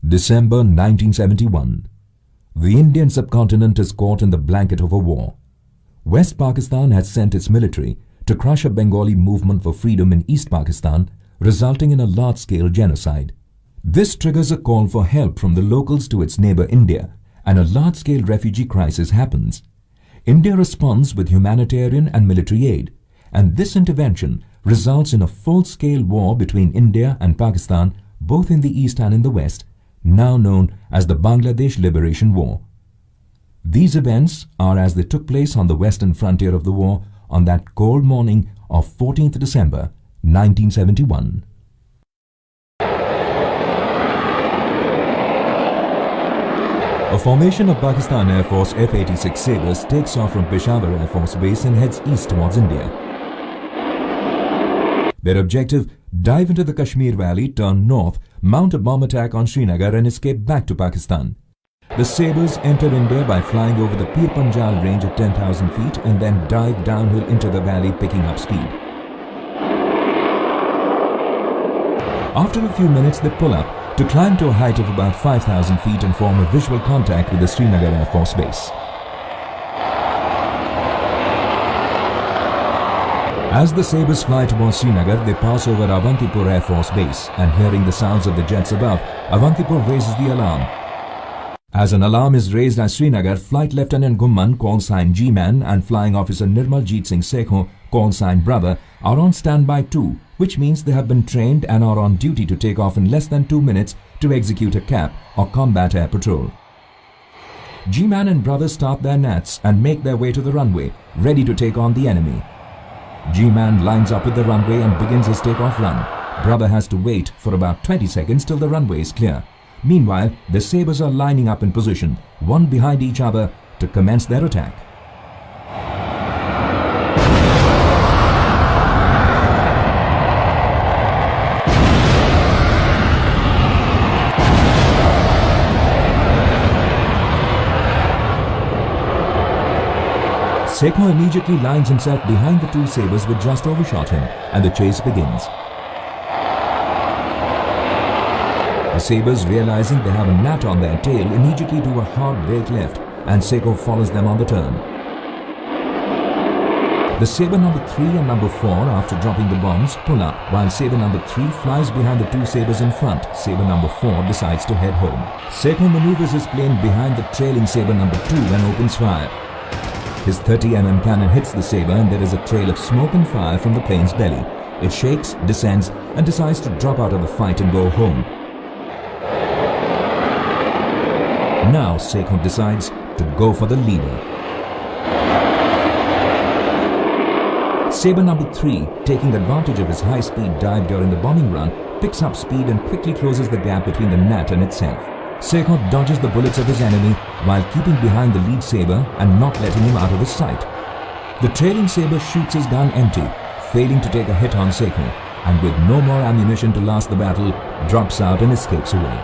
December 1971. The Indian subcontinent is caught in the blanket of a war. West Pakistan has sent its military to crush a Bengali movement for freedom in East Pakistan, resulting in a large-scale genocide. This triggers a call for help from the locals to its neighbor India, and a large-scale refugee crisis happens. India responds with humanitarian and military aid, and this intervention results in a full-scale war between India and Pakistan, both in the east and in the west, now known as the Bangladesh Liberation War. These events are as they took place on the western frontier of the war on that cold morning of 14th December 1971. A formation of Pakistan Air Force F-86 Sabres takes off from Peshawar Air Force Base and heads east towards India. Their objective: dive into the Kashmir Valley, turn north, mount a bomb attack on Srinagar and escape back to Pakistan. The Sabres enter India by flying over the Pir Panjal range at 10,000 feet and then dive downhill into the valley, picking up speed. After a few minutes, they pull up to climb to a height of about 5,000 feet and form a visual contact with the Srinagar Air Force Base. As the Sabres fly towards Srinagar, they pass over Avantipur Air Force Base, and hearing the sounds of the jets above, Avantipur raises the alarm. As an alarm is raised at Srinagar, Flight Lieutenant Gumman, call sign G-Man, and Flying Officer Nirmal Singh Sekhon, call sign Brother, are on standby too, which means they have been trained and are on duty to take off in less than 2 minutes to execute a CAP or combat air patrol. G-Man and Brother start their nats and make their way to the runway, ready to take on the enemy. G-Man lines up with the runway and begins his takeoff run. Brother has to wait for about 20 seconds till the runway is clear. Meanwhile, the Sabres are lining up in position, one behind each other, to commence their attack. Sekhon immediately lines himself behind the two Sabres which just overshot him, and the chase begins. The Sabres, realizing they have a gnat on their tail, immediately do a hard brake left, and Sekhon follows them on the turn. The Sabre number 3 and number 4, after dropping the bombs, pull up, while Sabre number 3 flies behind the two Sabres in front. Sabre number 4 decides to head home. Sekhon maneuvers his plane behind the trailing Sabre number 2 and opens fire. His 30mm cannon hits the Sabre and there is a trail of smoke and fire from the plane's belly. It shakes, descends, and decides to drop out of the fight and go home. Now Sekhon decides to go for the leader. Sabre number 3, taking advantage of his high-speed dive during the bombing run, picks up speed and quickly closes the gap between the gnat and itself. Sekhon dodges the bullets of his enemy while keeping behind the lead Sabre and not letting him out of his sight. The trailing Sabre shoots his gun empty, failing to take a hit on Sekhon, and with no more ammunition to last the battle, drops out and escapes away.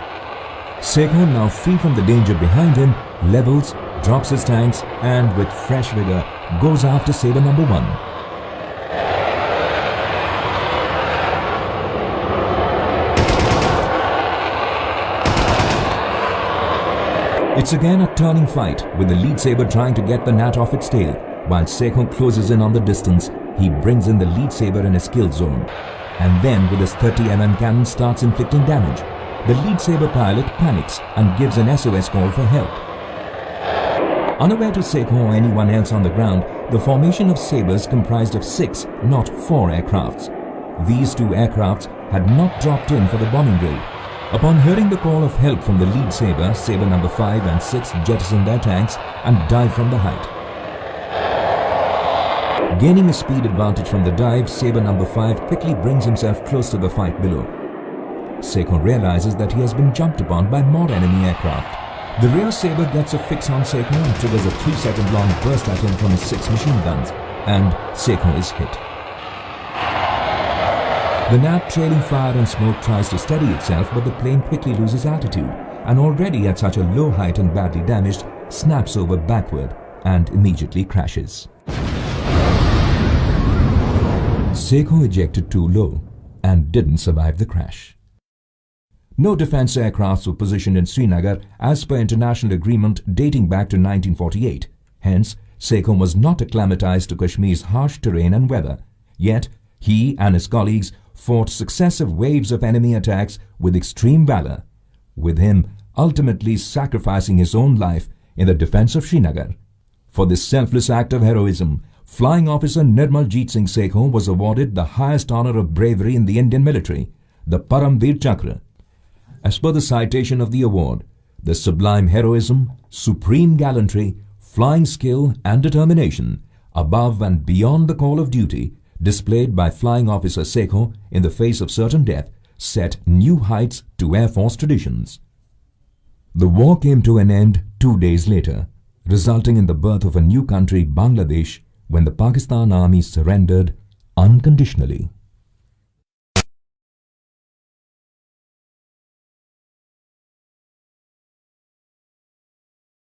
Sekhon, now free from the danger behind him, levels, drops his tanks, and with fresh vigor goes after Sabre number 1. It's again a turning fight, with the lead Sabre trying to get the gnat off its tail. While Sekhon closes in on the distance, he brings in the lead Sabre in his kill zone. And then with his 30mm cannon starts inflicting damage. The lead Sabre pilot panics and gives an SOS call for help. Unaware to Sekhon or anyone else on the ground, the formation of Sabres comprised of 6, not 4 aircrafts. These 2 aircrafts had not dropped in for the bombing raid. Upon hearing the call of help from the lead Sabre, Sabre number 5 and 6 jettison their tanks and dive from the height. Gaining a speed advantage from the dive, Sabre number 5 quickly brings himself close to the fight below. Sekhon realizes that he has been jumped upon by more enemy aircraft. The rear Sabre gets a fix on Sekhon and triggers a 3-second long burst at him from his 6 machine guns, and Sekhon is hit. The gnat, trailing fire and smoke, tries to steady itself, but the plane quickly loses altitude and, already at such a low height and badly damaged, snaps over backward and immediately crashes. Sekhon ejected too low and didn't survive the crash. No defense aircrafts were positioned in Srinagar as per international agreement dating back to 1948. Hence, Sekhon was not acclimatized to Kashmir's harsh terrain and weather. Yet, he and his colleagues fought successive waves of enemy attacks with extreme valor, with him ultimately sacrificing his own life in the defense of Srinagar. For this selfless act of heroism, Flying Officer Nirmal Singh Sekhon was awarded the highest honor of bravery in the Indian military, the Param veer chakra. As per the citation of the award, the sublime heroism, supreme gallantry, flying skill and determination, above and beyond the call of duty, displayed by Flying Officer Sekhon in the face of certain death, set new heights to Air Force traditions. The war came to an end 2 days later, resulting in the birth of a new country, Bangladesh, when the Pakistan army surrendered unconditionally.